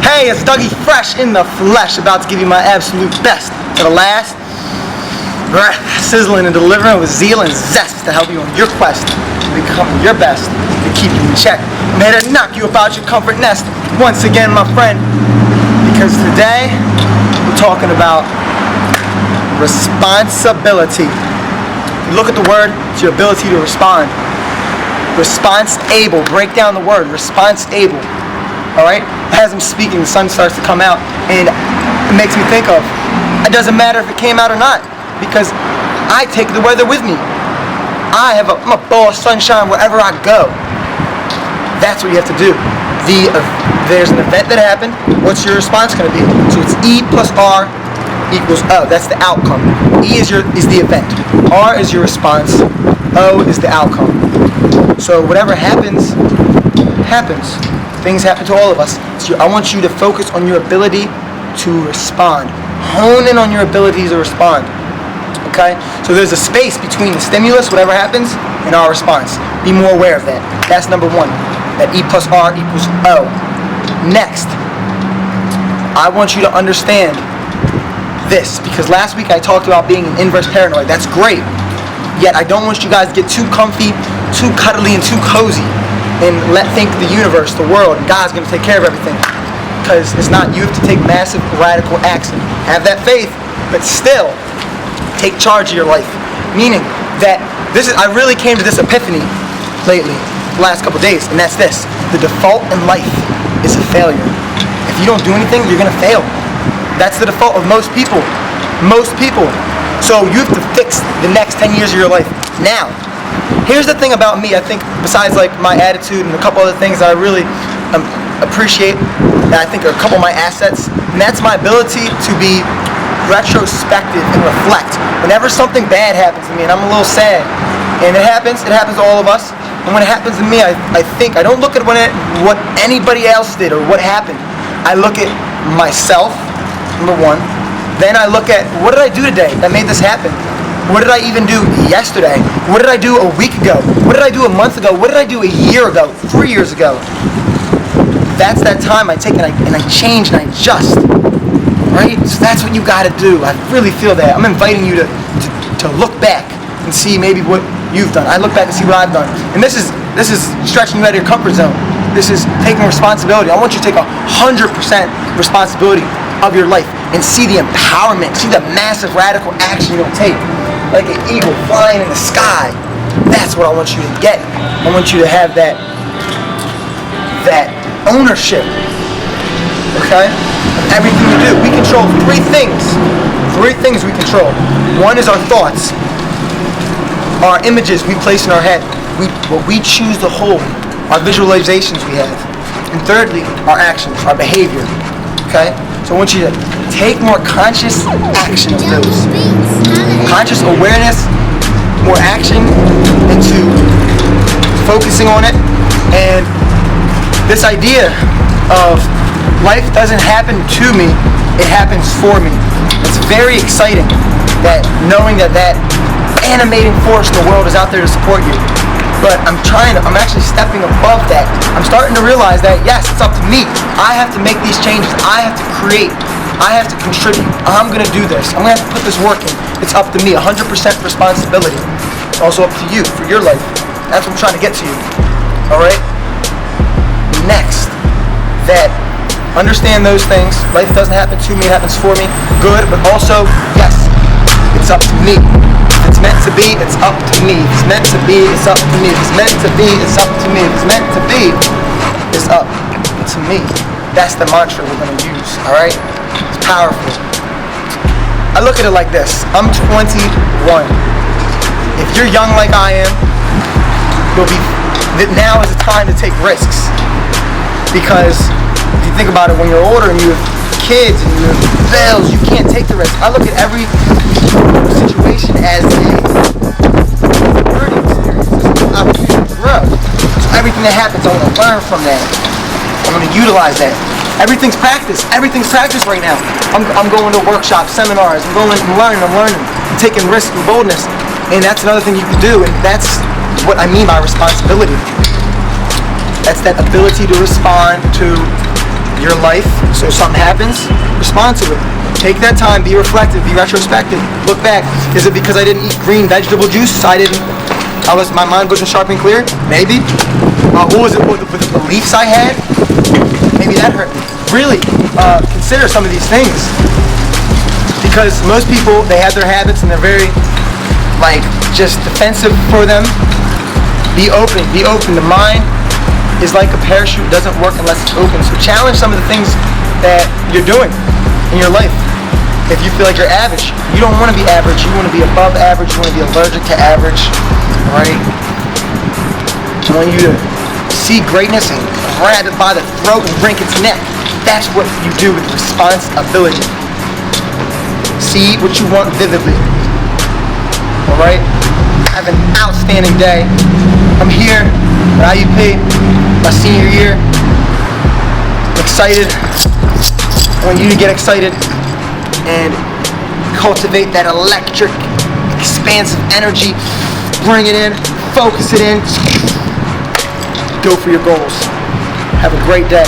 Hey, it's Dougie Fresh in the flesh, about to give you my absolute best to the last breath, sizzling and delivering with zeal and zest to help you on your quest to become your best, to keep you in check, and to knock you about your comfort nest once again, my friend, because today we're talking about responsibility. You look at the word, it's your ability to respond. Response-able, break down the word, response-able. Alright? As I'm speaking, the sun starts to come out, and it makes me think of, it doesn't matter if it came out or not, because I take the weather with me. I'm a ball of sunshine wherever I go. That's what you have to do. There's an event that happened, what's your response going to be? So it's E plus R equals O. That's the outcome. E is the event. R is your response. O is the outcome. So whatever happens, happens. Things happen to all of us. So I want you to focus on your ability to respond. Hone in on your ability to respond. Okay? So there's a space between the stimulus, whatever happens, and our response. Be more aware of that. That's number one. That E plus R equals O. Next, I want you to understand this, because last week I talked about being an inverse paranoid. That's great. Yet I don't want you guys to get too comfy, too cuddly, and too cozy and think the universe, the world, and God's going to take care of everything. Because it's not. You have to take massive, radical action. Have that faith, but still take charge of your life. Meaning that I really came to this epiphany lately, the last couple days, and that's this. The default in life is a failure. If you don't do anything, you're going to fail. That's the default of most people. Most people. So you have to fix the next 10 years of your life now. Here's the thing about me, I think, besides like my attitude and a couple other things that I really appreciate, that I think are a couple of my assets, and that's my ability to be retrospective and reflect. Whenever something bad happens to me and I'm a little sad, and it happens to all of us, and when it happens to me, I don't look at what anybody else did or what happened. I look at myself, number one. Then I look at, what did I do today that made this happen? What did I even do yesterday? What did I do a week ago? What did I do a month ago? What did I do a year ago? 3 years ago? That's that time I take and I change and I adjust. Right? So that's what you gotta do. I really feel that. I'm inviting you to look back and see maybe what you've done. I look back and see what I've done. And this is stretching you out of your comfort zone. This is taking responsibility. I want you to take 100% responsibility of your life and see the empowerment, see the massive radical action you'll take. Like an eagle flying in the sky. That's what I want you to get. I want you to have that ownership. Okay? Of everything you do. We control three things. Three things we control. One is our thoughts. Our images we place in our head. What we choose to hold. Our visualizations we have. And thirdly, our actions, our behavior. Okay? So I want you to take more conscious action of those. Conscious awareness, more action into focusing on it. And this idea of life doesn't happen to me, it happens for me. It's very exciting that knowing that animating force in the world is out there to support you. But I'm actually stepping above that. I'm starting to realize that, yes, it's up to me. I have to make these changes. I have to create. I have to contribute. I'm going to do this. I'm going to have to put this work in. It's up to me. 100% responsibility. It's also up to you for your life. That's what I'm trying to get to you. Alright? Next, that understand those things. Life doesn't happen to me. It happens for me. Good, but also, yes, it's up to me. If it's meant to be, it's up to me. If it's meant to be, it's up to me. If it's meant to be, it's up to me. If it's meant to be, it's up to me. That's the mantra we're going to use, alright? It's powerful. I look at it like this. I'm 21. If you're young like I am, now is the time to take risks. Because if you think about it, when you're older and you have kids and you have bills, you can't take the risk. I look at every situation as a learning experience, as an opportunity to grow. So everything that happens, I want to learn from that. I'm going to utilize that. Everything's practice. Everything's practice right now. I'm going to workshops, seminars. I'm learning. I'm taking risks and boldness. And that's another thing you can do. And that's what I mean by responsibility. That's that ability to respond to your life, so if something happens, respond to it. Take that time, be reflective, be retrospective, look back. Is it because I didn't eat green vegetable juice? My mind wasn't sharp and clear? Maybe. What was it with the beliefs I had? Maybe that hurt me. Really, consider some of these things. Because most people, they have their habits and they're very, just defensive for them. Be open. The mind is like a parachute. It doesn't work unless it's open. So challenge some of the things that you're doing in your life. If you feel like you're average, you don't want to be average. You want to be above average. You want to be allergic to average, right? I want you to see greatness and grab it by the throat and break its neck. That's what you do with responsibility. See what you want vividly. All right? Have an outstanding day. I'm here at IUP, my senior year. I'm excited. I want you to get excited and cultivate that electric, expansive energy. Bring it in, focus it in. Go for your goals. Have a great day.